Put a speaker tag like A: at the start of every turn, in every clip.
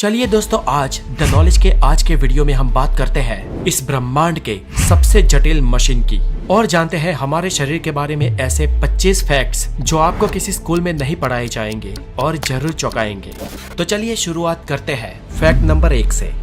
A: चलिए दोस्तों, आज द नॉलेज के आज के वीडियो में हम बात करते हैं इस ब्रह्मांड के सबसे जटिल मशीन की और जानते हैं हमारे शरीर के बारे में ऐसे 25 फैक्ट्स जो आपको किसी स्कूल में नहीं पढ़ाए जाएंगे और जरूर चौंकाएंगे। तो चलिए शुरुआत करते हैं फैक्ट नंबर 1 से।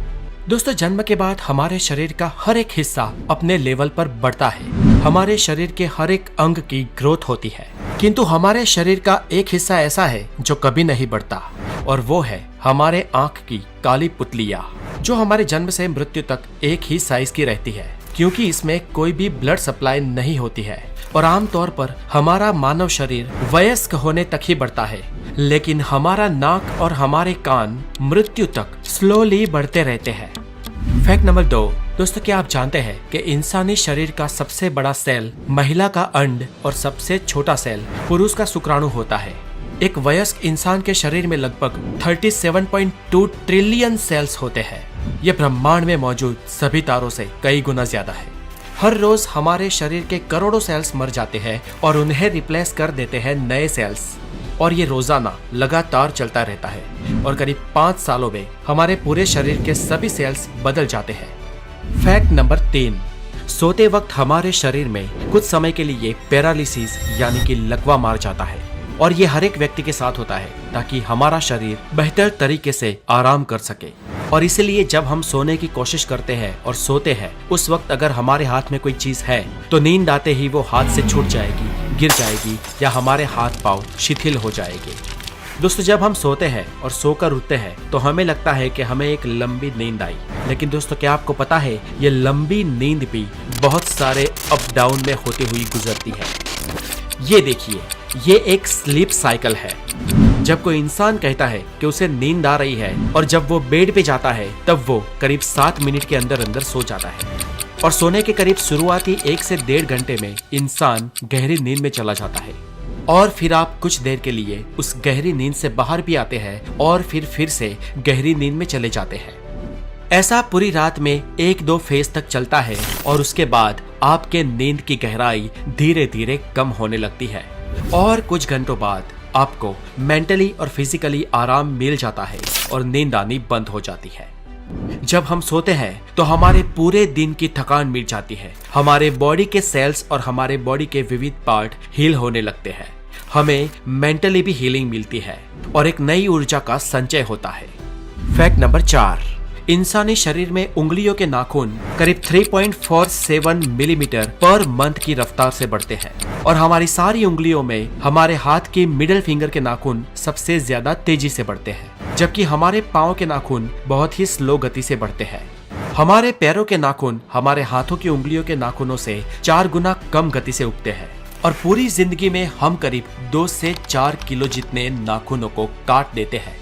A: दोस्तों, जन्म के बाद हमारे शरीर का हर एक हिस्सा अपने लेवल पर बढ़ता है। हमारे शरीर के हर एक अंग की ग्रोथ होती है, किंतु हमारे शरीर का एक हिस्सा ऐसा है जो कभी नहीं बढ़ता और वो है हमारे आंख की काली पुतलियाँ, जो हमारे जन्म से मृत्यु तक एक ही साइज की रहती है क्योंकि इसमें कोई भी ब्लड सप्लाई नहीं होती है और आमतौर पर हमारा मानव शरीर वयस्क होने तक ही बढ़ता है, लेकिन हमारा नाक और हमारे कान मृत्यु तक स्लोली बढ़ते रहते हैं। Fact number 2। दोस्तों, क्या आप जानते हैं कि इंसानी शरीर का सबसे बड़ा सेल महिला का अंड और सबसे छोटा सेल पुरुष का शुक्राणु होता है। एक वयस्क इंसान के शरीर में लगभग 37.2 ट्रिलियन सेल्स होते हैं। ये ब्रह्मांड में मौजूद सभी तारों से कई गुना ज्यादा है। हर रोज हमारे शरीर के करोड़ों सेल्स मर जाते हैं और उन्हें रिप्लेस कर देते हैं नए सेल्स, और ये रोजाना लगातार चलता रहता है और करीब 5 सालों में हमारे पूरे शरीर के सभी सेल्स बदल जाते हैं। Fact number 3। सोते वक्त हमारे शरीर में कुछ समय के लिए पैरालिसिस यानी कि लकवा मार जाता है और ये हर एक व्यक्ति के साथ होता है ताकि हमारा शरीर बेहतर तरीके से आराम कर सके। और इसीलिए जब हम सोने की कोशिश करते हैं और सोते हैं, उस वक्त अगर हमारे हाथ में कोई चीज है तो नींद आते ही वो हाथ से छूट जाएगी, गिर जाएगी या हमारे हाथ पांव शिथिल हो जाएंगे। दोस्तों, जब हम सोते हैं और सोकर उठते हैं तो हमें लगता है कि हमें एक लंबी नींद आई, लेकिन दोस्तों क्या आपको पता है ये लंबी नींद भी बहुत सारे अप डाउन में होती हुई गुजरती है। ये देखिए, ये एक स्लीप साइकिल है। जब कोई इंसान कहता है कि उसे नींद आ रही है और जब वो बेड पे जाता है तब वो करीब 7 मिनट के अंदर अंदर सो जाता है और सोने के करीब शुरुआती 1 से 1.5 घंटे में इंसान गहरी नींद में चला जाता है और फिर आप कुछ देर के लिए उस गहरी नींद से बाहर भी आते हैं और फिर से गहरी नींद में चले जाते हैं। ऐसा पूरी रात में 1-2 फेज तक चलता है और उसके बाद आपके नींद की गहराई धीरे धीरे कम होने लगती है और कुछ घंटों बाद आपको मेंटली और फिजिकली आराम मिल जाता है और नींद आनी बंद हो जाती है। जब हम सोते हैं तो हमारे पूरे दिन की थकान मिट जाती है, हमारे बॉडी के सेल्स और हमारे बॉडी के विविध पार्ट हील होने लगते हैं, हमें मेंटली भी हीलिंग मिलती है और एक नई ऊर्जा का संचय होता है। Fact number 4। इंसानी शरीर में उंगलियों के नाखून करीब 3.47 मिलीमीटर पर मंथ की रफ्तार से बढ़ते हैं और हमारी सारी उंगलियों में हमारे हाथ की मिडिल फिंगर के नाखून सबसे ज्यादा तेजी से बढ़ते हैं, जबकि हमारे पाँव के नाखून बहुत ही स्लो गति से बढ़ते हैं। हमारे पैरों के नाखून हमारे हाथों की उंगलियों के नाखूनों से 4 गुना कम गति से उगते हैं और पूरी जिंदगी में हम करीब 2 से 4 किलो जितने नाखूनों को काट देते हैं।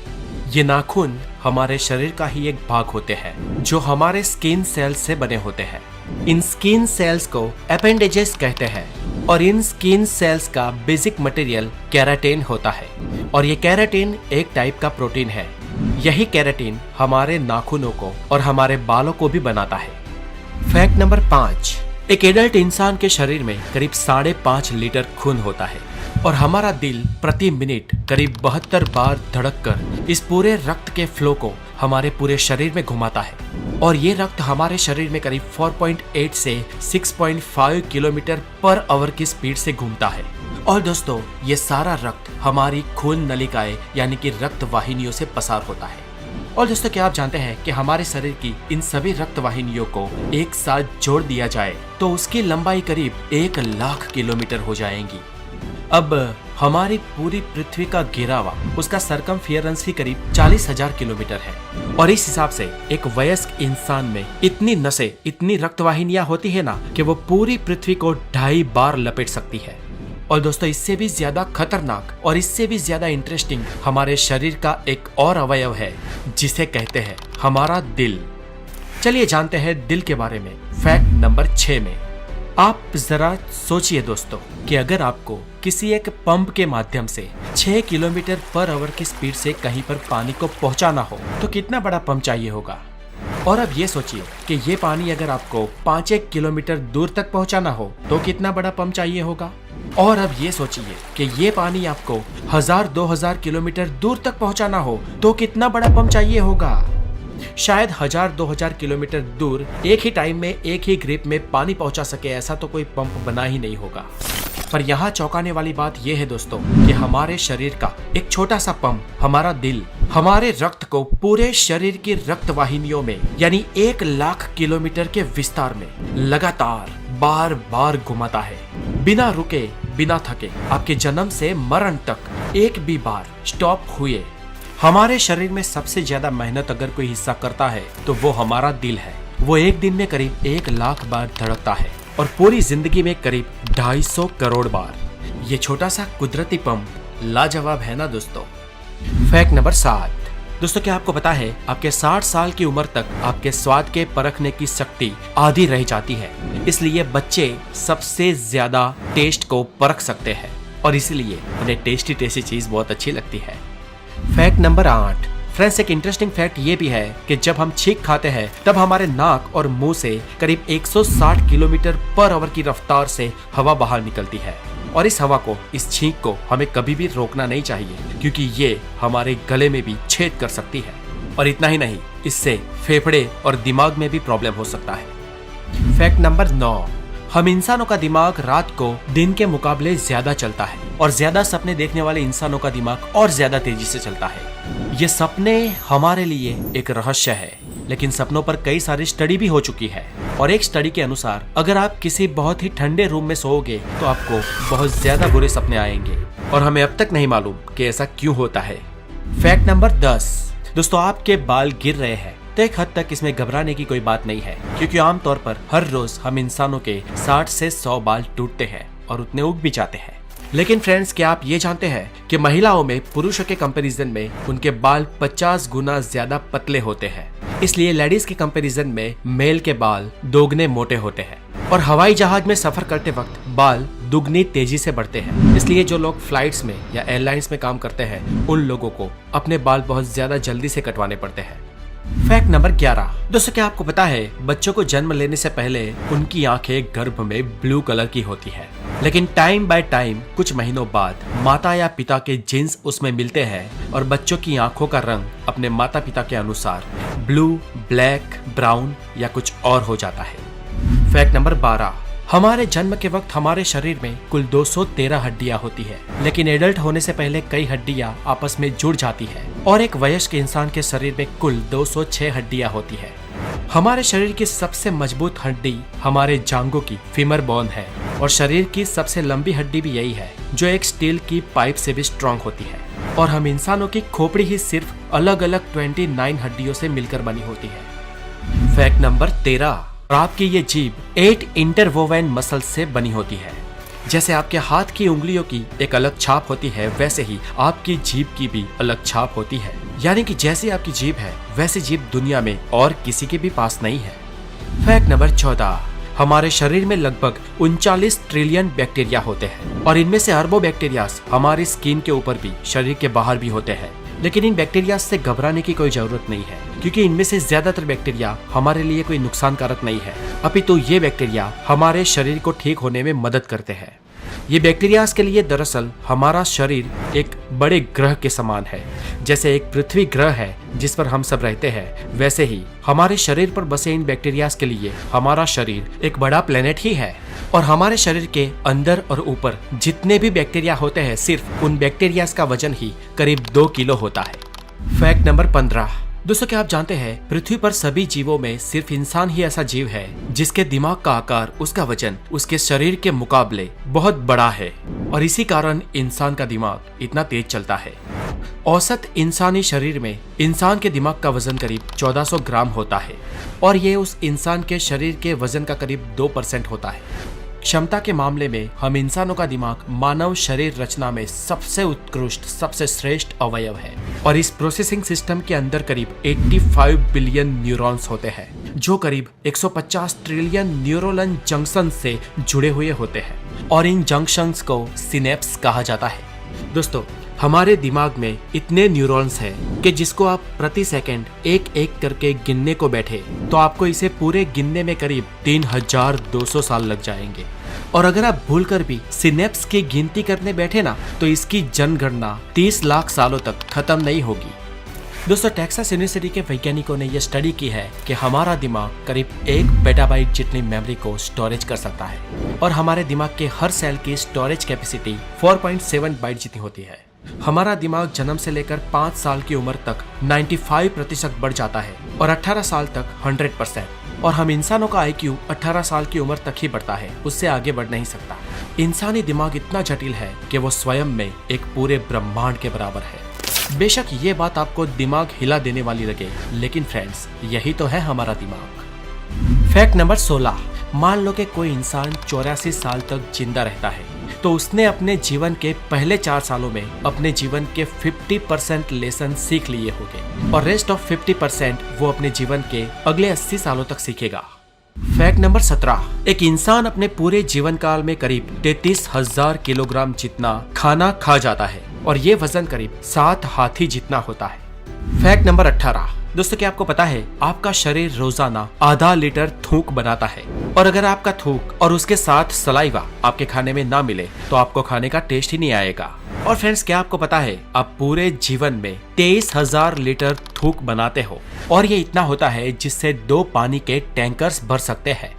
A: ये नाखून हमारे शरीर का ही एक भाग होते हैं जो हमारे स्किन सेल्स से बने होते हैं। इन स्किन सेल्स को एपेंडेजेस कहते हैं और इन स्किन सेल्स का बेसिक मटेरियल केराटिन होता है और ये केराटिन एक टाइप का प्रोटीन है। यही केराटिन हमारे नाखूनों को और हमारे बालों को भी बनाता है। Fact number 5। एक एडल्ट इंसान के शरीर में करीब 5.5 लीटर खून होता है और हमारा दिल प्रति मिनट करीब 72 बार धड़ककर इस पूरे रक्त के फ्लो को हमारे पूरे शरीर में घुमाता है और ये रक्त हमारे शरीर में करीब 4.8 से 6.5 किलोमीटर पर आवर की स्पीड से घूमता है। और दोस्तों, ये सारा रक्त हमारी खून नलिकाएं यानी कि रक्त वाहिनियों से पसार होता है। और दोस्तों, क्या आप जानते हैं कि हमारे शरीर की इन सभी रक्त वाहिनियों को एक साथ जोड़ दिया जाए तो उसकी लंबाई करीब 1 लाख किलोमीटर हो जाएगी। अब हमारी पूरी पृथ्वी का घेरावा, उसका सरकमफियरेंस ही करीब 40,000 किलोमीटर है और इस हिसाब से एक वयस्क इंसान में इतनी नसें, इतनी रक्तवाहिनियां होती है ना कि वो पूरी पृथ्वी को 2.5 बार लपेट सकती है। और दोस्तों, इससे भी ज्यादा खतरनाक और इससे भी ज्यादा इंटरेस्टिंग हमारे शरीर का एक और अवयव है जिसे कहते हैं हमारा दिल। चलिए जानते हैं दिल के बारे में। फैक्ट नंबर 6 में आप जरा सोचिए दोस्तों कि अगर आपको किसी एक पंप के माध्यम से 6 किलोमीटर पर आवर की स्पीड से कहीं पर पानी को पहुंचाना हो तो कितना बड़ा पंप चाहिए होगा। और अब ये सोचिए कि ये पानी अगर आपको 5-1 किलोमीटर दूर तक पहुंचाना हो तो कितना बड़ा पंप चाहिए होगा। और अब ये सोचिए कि ये पानी आपको 1000-2000 किलोमीटर दूर तक पहुंचाना हो तो कितना बड़ा पंप चाहिए होगा। शायद 1000-2000 किलोमीटर दूर एक ही टाइम में एक ही ग्रिप में पानी पहुंचा सके ऐसा तो कोई पंप बना ही नहीं होगा। पर यहाँ चौंकाने वाली बात यह है दोस्तों कि हमारे शरीर का एक छोटा सा पंप, हमारा दिल, हमारे रक्त को पूरे शरीर की रक्त वाहिनियों में यानी 1 लाख किलोमीटर के विस्तार में लगातार बार बार घुमाता है, बिना रुके बिना थके। आपके जन्म से मरण तक एक भी बार स्टॉप हुए। हमारे शरीर में सबसे ज्यादा मेहनत अगर कोई हिस्सा करता है तो वो हमारा दिल है। वो एक दिन में करीब 1 लाख बार धड़कता है और पूरी जिंदगी में करीब 250 करोड़ बार। ये छोटा सा कुदरती पंप लाजवाब है ना दोस्तों। Fact number 7। दोस्तों क्या आपको पता है आपके 60 साल की उम्र तक आपके स्वाद के परखने की शक्ति आधी रह जाती है, इसलिए बच्चे सबसे ज्यादा टेस्ट को परख सकते हैं और इसीलिए उन्हें टेस्टी टेस्टी चीज बहुत अच्छी लगती है। Fact number 8। फ्रेंड्स एक इंटरेस्टिंग फैक्ट ये भी है कि जब हम छींक खाते हैं तब हमारे नाक और मुंह से करीब 160 किलोमीटर पर आवर की रफ्तार से हवा बाहर निकलती है और इस हवा को, इस छींक को हमें कभी भी रोकना नहीं चाहिए क्योंकि ये हमारे गले में भी छेद कर सकती है। और इतना ही नहीं, इससे फेफड़े और दिमाग में भी प्रॉब्लम हो सकता है। Fact number 9। हम इंसानों का दिमाग रात को दिन के मुकाबले ज्यादा चलता है और ज्यादा सपने देखने वाले इंसानों का दिमाग और ज्यादा तेजी से चलता है। ये सपने हमारे लिए एक रहस्य है, लेकिन सपनों पर कई सारी स्टडी भी हो चुकी है और एक स्टडी के अनुसार अगर आप किसी बहुत ही ठंडे रूम में सोओगे तो आपको बहुत ज्यादा बुरे सपने आएंगे और हमें अब तक नहीं मालूम कि ऐसा क्यों होता है। Fact number 10। दोस्तों आपके बाल गिर रहे हैं तो एक हद तक इसमें घबराने की कोई बात नहीं है क्योंकि आमतौर पर हर रोज हम इंसानों के 60 से 100 बाल टूटते हैं और उतने उग भी जाते हैं। लेकिन फ्रेंड्स क्या आप ये जानते हैं कि महिलाओं में पुरुषों के कंपैरिजन में उनके बाल 50 गुना ज्यादा पतले होते हैं, इसलिए लेडीज के कंपैरिजन में मेल के बाल दोगुने मोटे होते हैं और हवाई जहाज में सफर करते वक्त बाल दुगनी तेजी से बढ़ते हैं। इसलिए जो लोग फ्लाइट्स में या एयरलाइंस में काम करते हैं उन लोगों को अपने बाल बहुत ज्यादा जल्दी से कटवाने पड़ते हैं। Fact number 11। दोस्तों क्या आपको पता है बच्चों को जन्म लेने से पहले उनकी आंखें गर्भ में ब्लू कलर की होती है, लेकिन टाइम बाय टाइम कुछ महीनों बाद माता या पिता के जीन्स उसमें मिलते हैं और बच्चों की आंखों का रंग अपने माता पिता के अनुसार ब्लू, ब्लैक, ब्राउन या कुछ और हो जाता है। Fact number 12। हमारे जन्म के वक्त हमारे शरीर में कुल 213 हड्डियां होती है, लेकिन एडल्ट होने से पहले कई हड्डियां आपस में जुड़ जाती है और एक वयस्क इंसान के शरीर में कुल 206 हड्डियां होती है। हमारे शरीर की सबसे मजबूत हड्डी हमारे जांघों की फीमर बोन है और शरीर की सबसे लंबी हड्डी भी यही है जो एक स्टील की पाइप से भी स्ट्रॉन्ग होती है। और हम इंसानों की खोपड़ी ही सिर्फ अलग अलग 29 हड्डियों से मिलकर बनी होती है। Fact number 13। आपकी ये जीभ 8 इंटरवोवेन मसल से बनी होती है। जैसे आपके हाथ की उंगलियों की एक अलग छाप होती है वैसे ही आपकी जीभ की भी अलग छाप होती है, यानी कि जैसी आपकी जीभ है वैसी जीभ दुनिया में और किसी के भी पास नहीं है। Fact number 14। हमारे शरीर में लगभग 39 ट्रिलियन बैक्टीरिया होते हैं और इनमें से अरबों बैक्टीरिया हमारी स्किन के ऊपर भी, शरीर के बाहर भी होते हैं। लेकिन इन बैक्टीरिया से घबराने की कोई जरूरत नहीं है क्योंकि इनमें से ज्यादातर बैक्टीरिया हमारे लिए कोई नुकसानकारक नहीं है, अपितु ये बैक्टीरिया हमारे शरीर को ठीक होने में मदद करते हैं। ये बैक्टीरिया के लिए दरअसल हमारा शरीर एक बड़े ग्रह के समान है। जैसे एक पृथ्वी ग्रह है जिस पर हम सब रहते हैं, वैसे ही हमारे शरीर पर बसे इन बैक्टीरिया के लिए हमारा शरीर एक बड़ा प्लेनेट ही है। और हमारे शरीर के अंदर और ऊपर जितने भी बैक्टीरिया होते हैं, सिर्फ उन बैक्टीरिया का वजन ही करीब 2 किलो होता है। Fact number 15। दोस्तों क्या आप जानते हैं पृथ्वी पर सभी जीवों में सिर्फ इंसान ही ऐसा जीव है जिसके दिमाग का आकार, उसका वजन उसके शरीर के मुकाबले बहुत बड़ा है और इसी कारण इंसान का दिमाग इतना तेज चलता है। औसत इंसानी शरीर में इंसान के दिमाग का वजन करीब 1400 ग्राम होता है और ये उस इंसान के शरीर के वजन का करीब 2% होता है। क्षमता के मामले में हम इंसानों का दिमाग मानव शरीर रचना में सबसे उत्कृष्ट, सबसे श्रेष्ठ अवयव है और इस प्रोसेसिंग सिस्टम के अंदर करीब 85 बिलियन न्यूरॉन्स होते हैं जो करीब 150 ट्रिलियन न्यूरोनल जंक्शन से जुड़े हुए होते हैं और इन जंक्शंस को सिनेप्स कहा जाता है। दोस्तों हमारे दिमाग में इतने न्यूरॉन्स हैं कि जिसको आप प्रति सेकंड एक एक करके गिनने को बैठे तो आपको इसे पूरे गिनने में करीब 3200 साल लग जाएंगे। और अगर आप भूलकर भी सिनेप्स की गिनती करने बैठे ना तो इसकी जनगणना 30 लाख सालों तक खत्म नहीं होगी। दोस्तों, टेक्सास यूनिवर्सिटी के वैज्ञानिकों ने यह स्टडी की है कि हमारा दिमाग करीब 1 पेटाबाइट जितनी मेमोरी को स्टोरेज कर सकता है और हमारे दिमाग के हर सेल की स्टोरेज कैपेसिटी 4.7 बाइट जितनी होती है। हमारा दिमाग जन्म से लेकर 5 साल की उम्र तक 95% बढ़ जाता है और 18 साल तक 100%। और हम इंसानों का IQ 18 साल की उम्र तक ही बढ़ता है, उससे आगे बढ़ नहीं सकता। इंसानी दिमाग इतना जटिल है कि वो स्वयं में एक पूरे ब्रह्मांड के बराबर है। बेशक ये बात आपको दिमाग हिला देने वाली लगे, लेकिन फ्रेंड्स यही तो है हमारा दिमाग। Fact number 16। मान लो कि कोई इंसान 84 साल तक जिंदा रहता है तो उसने अपने जीवन के पहले 4 सालों में अपने जीवन के 50% लेसन सीख लिए होंगे और रेस्ट ऑफ 50% वो अपने जीवन के अगले 80 सालों तक सीखेगा। Fact number 17। एक इंसान अपने पूरे जीवन काल में करीब 33,000 किलोग्राम जितना खाना खा जाता है और ये वजन करीब 7 हाथी जितना होता है। Fact number 18। दोस्तों, क्या आपको पता है आपका शरीर रोजाना आधा लीटर थूक बनाता है और अगर आपका थूक और उसके साथ सलाइवा आपके खाने में ना मिले तो आपको खाने का टेस्ट ही नहीं आएगा। और फ्रेंड्स, क्या आपको पता है आप पूरे जीवन में 23,000 लीटर थूक बनाते हो और ये इतना होता है जिससे 2 पानी के टैंकर्स भर सकते हैं।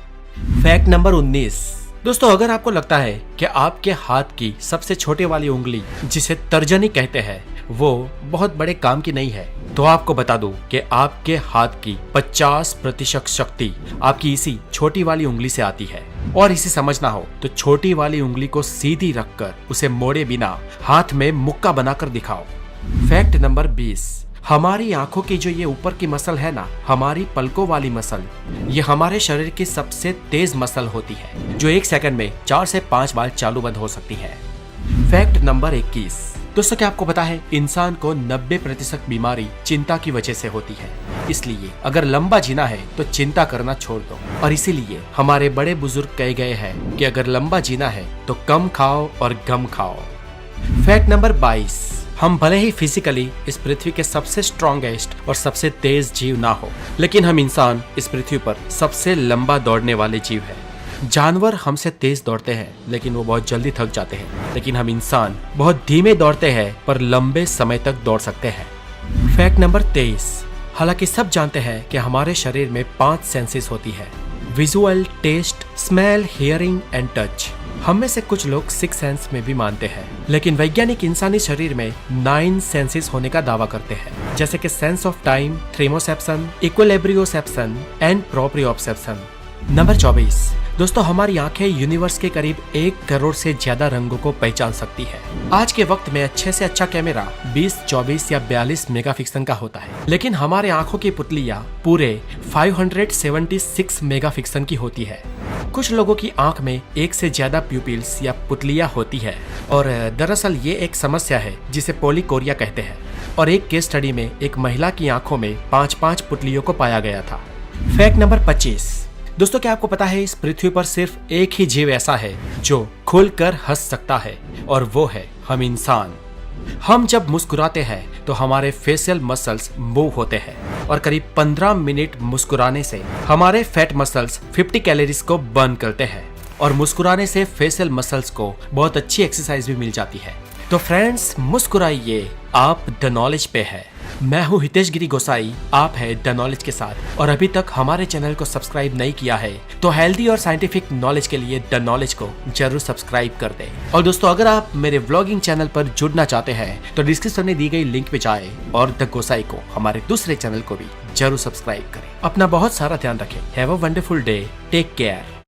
A: Fact number 19। दोस्तों, अगर आपको लगता है कि आपके हाथ की सबसे छोटे वाली उंगली जिसे तर्जनी कहते हैं वो बहुत बड़े काम की नहीं है तो आपको बता दूं कि आपके हाथ की 50% शक्ति आपकी इसी छोटी वाली उंगली से आती है। और इसे समझना हो तो छोटी वाली उंगली को सीधी रखकर उसे मोड़े बिना हाथ में मुक्का बनाकर दिखाओ। Fact number 20। हमारी आंखों की जो ये ऊपर की मसल है ना, हमारी पलकों वाली मसल, ये हमारे शरीर की सबसे तेज मसल होती है जो 1 सेकंड में 4 से 5 बार चालू बंद हो सकती है। Fact number 21। दोस्तों, क्या आपको पता है इंसान को 90% बीमारी चिंता की वजह से होती है। इसलिए अगर लंबा जीना है तो चिंता करना छोड़ दो। और इसीलिए हमारे बड़े बुजुर्ग कह गए हैं कि अगर लंबा जीना है तो कम खाओ और गम खाओ। Fact number 22। हम भले ही फिजिकली इस पृथ्वी के सबसे स्ट्रॉन्गेस्ट और सबसे तेज जीव ना हो, लेकिन हम इंसान इस पृथ्वी पर सबसे लंबा दौड़ने वाले जीव है। जानवर हमसे तेज दौड़ते हैं लेकिन वो बहुत जल्दी थक जाते हैं, लेकिन हम इंसान बहुत धीमे दौड़ते हैं पर लंबे समय तक दौड़ सकते हैं। Fact number 23। हालांकि सब जानते हैं कि हमारे शरीर में 5 सेंसेस होती है: visual, taste, smell, hearing and touch. हम में से कुछ लोग 6 सेंस में भी मानते हैं, लेकिन वैज्ञानिक इंसानी शरीर में 9 सेंसेस होने का दावा करते हैं, जैसे कि sense of time, thermoception, equilibrioception and proprioception. Number 24। दोस्तों, हमारी आंखें यूनिवर्स के करीब 1 करोड़ से ज्यादा रंगों को पहचान सकती है। आज के वक्त में अच्छे से अच्छा कैमरा 20, 24 या 42 मेगापिक्सल का होता है, लेकिन हमारे आंखों की पुतलियां पूरे 576 मेगापिक्सल की होती है। कुछ लोगों की आंख में 1 से ज्यादा प्यूपिल्स या पुतलियां होती है और दरअसल ये एक समस्या है जिसे पॉलीकोरिया कहते हैं। और एक केस स्टडी में एक महिला की आंखों में 5-5 पुतलियों को पाया गया था। Fact number 25। दोस्तों, क्या आपको पता है इस पृथ्वी पर सिर्फ एक ही जीव ऐसा है जो खुलकर हंस सकता है और वो है हम इंसान। हम जब मुस्कुराते हैं तो हमारे फेशियल मसल्स मूव होते हैं और करीब 15 मिनट मुस्कुराने से हमारे फैट मसल्स 50 कैलोरीज को बर्न करते हैं और मुस्कुराने से फेशियल मसल्स को बहुत अच्छी एक्सरसाइज भी मिल जाती है। तो फ्रेंड्स, मुस्कुराइए, आप द नॉलेज पे है। मैं हूँ हितेश गिरी गोसाई, आप है द नॉलेज के साथ। और अभी तक हमारे चैनल को सब्सक्राइब नहीं किया है तो हेल्दी और साइंटिफिक नॉलेज के लिए द नॉलेज को जरूर सब्सक्राइब कर दें। और दोस्तों, अगर आप मेरे व्लॉगिंग चैनल पर जुड़ना चाहते हैं तो डिस्क्रिप्शन में दी गई लिंक पे जाएं और द गोसाई को, हमारे दूसरे चैनल को भी जरूर सब्सक्राइब करें। अपना बहुत सारा ध्यान रखें। Have a wonderful day, take care.